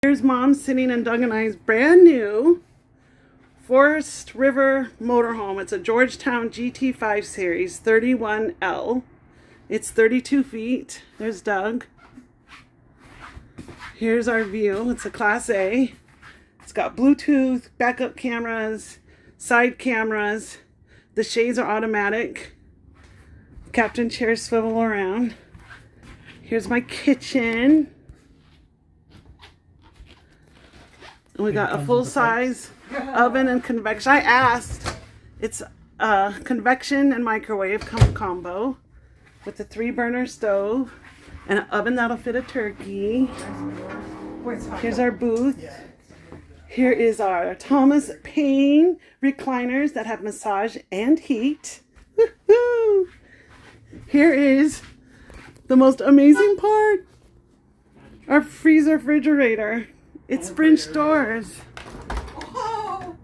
Here's Mom sitting in Doug and I's brand new Forest River motorhome. It's a Georgetown GT5 Series 31L. It's 32 feet. There's Doug. Here's our view. It's a Class A. It's got Bluetooth, backup cameras, side cameras. The shades are automatic. Captain chairs swivel around. Here's my kitchen. And we got a full-size oven and convection. I asked. It's a convection and microwave combo with a 3-burner stove and an oven that'll fit a turkey. Here's our booth. Here is our Thomas Paine recliners that have massage and heat. Woohoo! Here is the most amazing part. Our freezer refrigerator. It's French doors. Oh,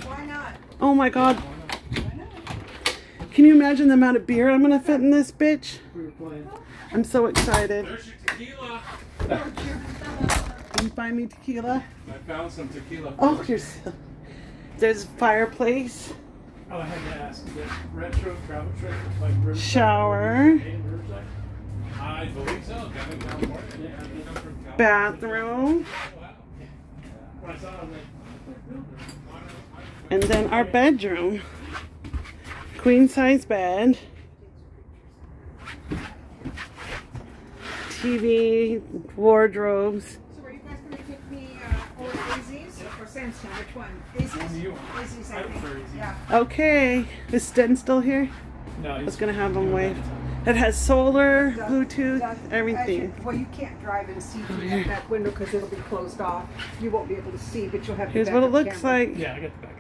why not? Oh my God. Can you imagine the amount of beer I'm gonna fit in this bitch? I'm so excited. There's your tequila. Can you find me tequila? I found some tequila. Oh, there's a fireplace. Oh, I had to ask. Retro travel trip like Riverside. Shower. I believe so. California. Bathroom. When I saw it, I was like, And then our bedroom. Queen size bed. TV, wardrobes. So are you guys going to take me or Izzy's or Samson? Which one? Izzy's, I think. Yeah. Okay. Is Sten still here? no, I was going to have him wave. It has solar, Bluetooth, everything. Well, you can't drive and see through that window because it'll be closed off. You won't be able to see, but you'll have. Here's what it looks like. yeah, I got the back.